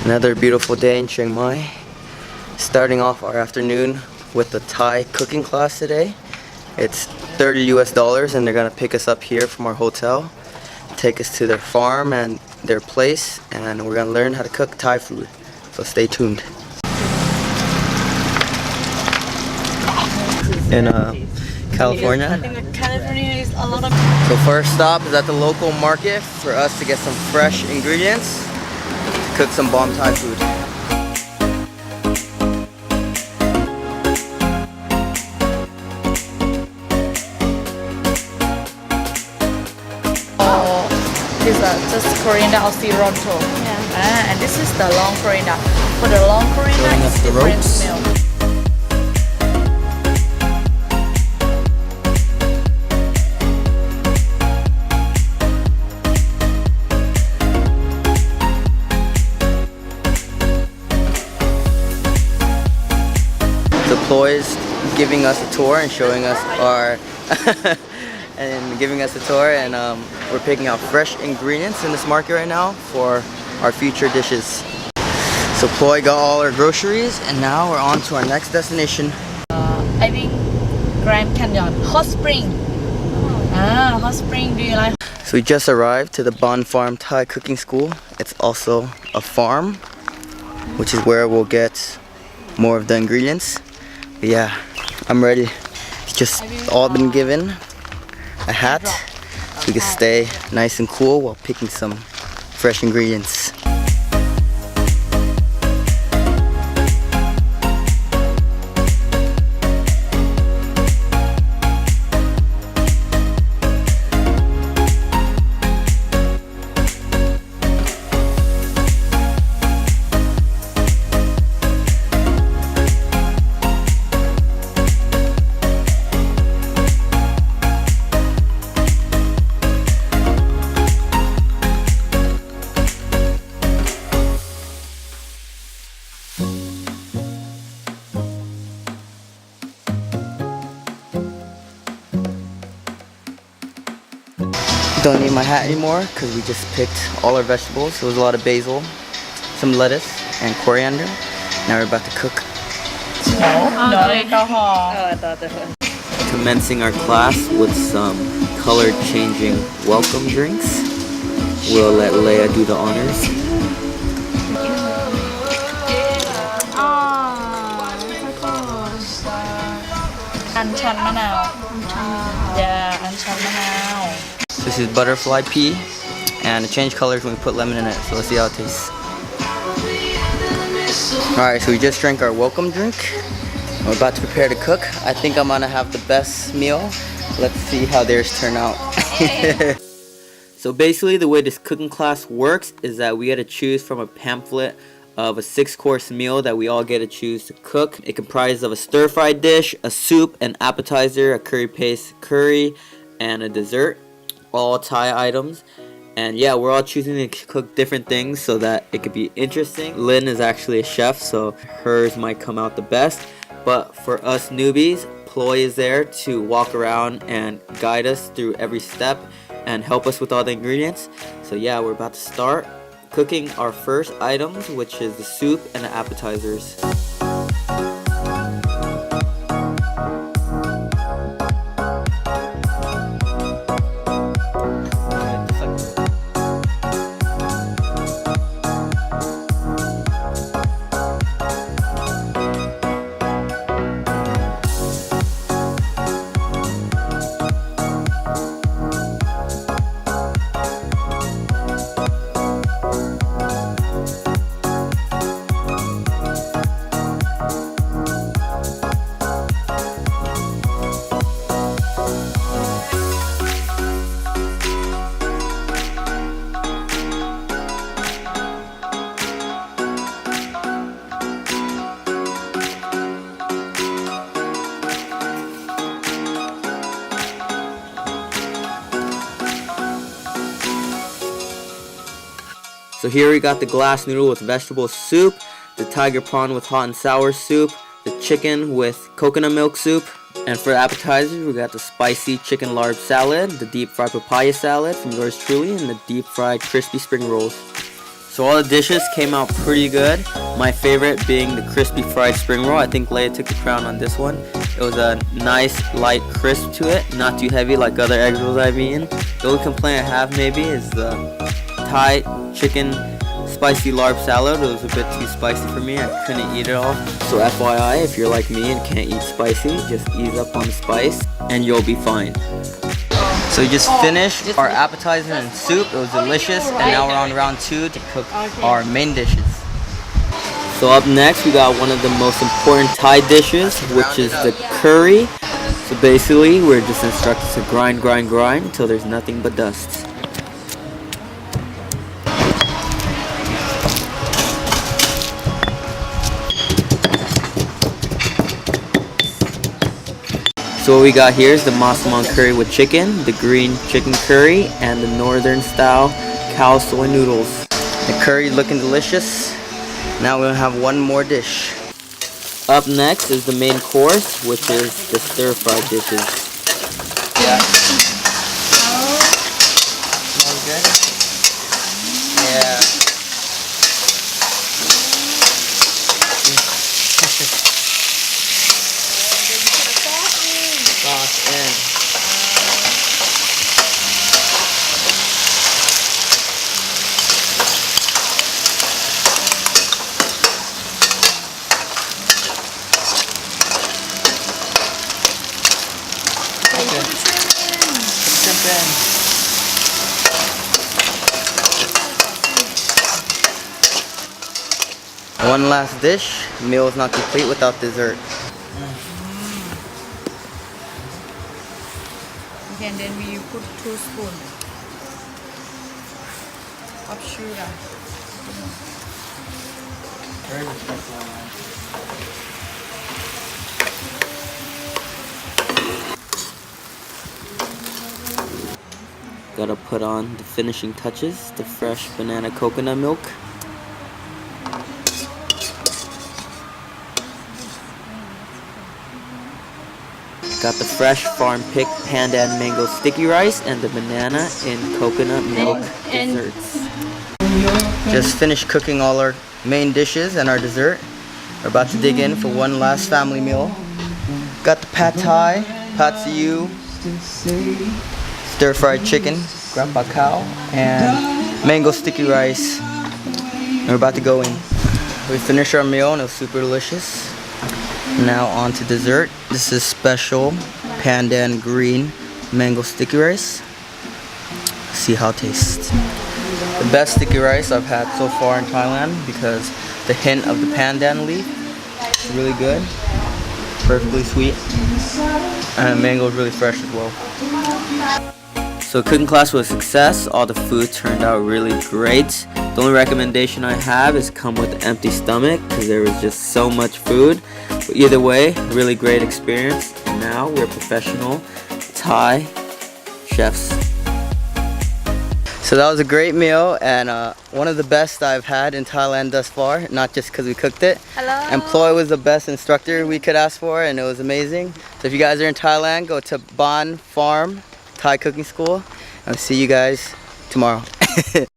Another beautiful day in Chiang Mai. Starting off our afternoon with the Thai cooking class today. It's $30 US and they're gonna pick us up here from our hotel, take us to their farm and their place, and we're gonna learn how to cook Thai food. So stay tuned. In California. I think California is a lot of. So first stop is at the local market for us to get some fresh ingredients to cook some bomb Thai food. This is just coriander or cilantro. Yeah. And this is the long coriander. For the long coriander, it's different smell. So Ploy is giving us a tour and showing us our and we're picking out fresh ingredients in this market right now for our future dishes. So Ploy got all our groceries and now we're on to our next destination. I think Grand Canyon, Hot Spring. Hot Spring, do you like? So we just arrived to the Baan Farm Thai cooking school. It's also a farm, which is where we'll get more of the ingredients. But yeah, I'm ready. It's just all been given a hat so we can stay nice and cool while picking some fresh ingredients. Don't need my hat anymore because we just picked all our vegetables. There was a lot of basil, some lettuce, and coriander. Now we're about to cook. No alcohol. Commencing our class with some color changing welcome drinks. We'll let Leia do the honors. Anchan manao. Yeah, anchan manao. This is butterfly pea, and it changed colors when we put lemon in it, so let's see how it tastes. Alright, so we just drank our welcome drink. We're about to prepare to cook. I think I'm gonna have the best meal. Let's see how theirs turn out. So basically the way this cooking class works is that we get to choose from a pamphlet of a 6-course meal that we all get to choose to cook. It comprises of a stir-fried dish, a soup, an appetizer, a curry paste curry, and a dessert. All Thai items, and yeah, we're all choosing to cook different things so that it could be interesting. Lynn is actually a chef, so hers might come out the best, but for us newbies, Ploy is there to walk around and guide us through every step and help us with all the ingredients. So yeah, we're about to start cooking our first items, which is the soup and the appetizers. So here we got the glass noodle with vegetable soup, the tiger prawn with hot and sour soup, the chicken with coconut milk soup, and for appetizers we got the spicy chicken large salad, the deep fried papaya salad from yours truly, and the deep fried crispy spring rolls. So all the dishes came out pretty good. My favorite being the crispy fried spring roll. I think Leia took the crown on this one. It was a nice light crisp to it, not too heavy like other egg rolls I've eaten. The only complaint I have maybe is the Thai chicken spicy larb salad. It was a bit too spicy for me. I couldn't eat it all. So FYI, if you're like me and can't eat spicy, just ease up on the spice and you'll be fine. So we just finished our appetizer and soup. It was delicious, and now we're on round 2 to cook our main dishes. So up next we got one of the most important Thai dishes, which is the curry. So basically we're just instructed to grind until there's nothing but dust. So what we got here is the massaman curry with chicken, the green chicken curry, and the northern style cow soy noodles. The curry looking delicious. Now we'll have one more dish. Up next is the main course, which is the stir-fried dishes. Yeah. Smells good? Yeah. Sauce in. One last dish. Meal is not complete without dessert. Okay, and then we put 2 spoons of sugar. Gotta put on the finishing touches, the fresh banana coconut milk. Got the fresh farm picked pandan mango sticky rice and the banana in coconut milk desserts. Just finished cooking all our main dishes and our dessert. We're about to dig in for one last family meal. Got the pad thai, pad see ew, stir-fried chicken, grandpa cow, and mango sticky rice. And we're about to go in. We finished our meal and it was super delicious. Now on to dessert. This is special pandan green mango sticky rice. See how it tastes. The best sticky rice I've had so far in Thailand because the hint of the pandan leaf is really good. Perfectly sweet. And mango is really fresh as well. So cooking class was a success. All the food turned out really great. The only recommendation I have is come with an empty stomach because there was just so much food. But either way, really great experience. And now we're professional Thai chefs. So that was a great meal and one of the best I've had in Thailand thus far, not just because we cooked it. Hello. And Ploy was the best instructor we could ask for and it was amazing. So if you guys are in Thailand, go to Baan Farm Thai cooking school. I'll see you guys tomorrow.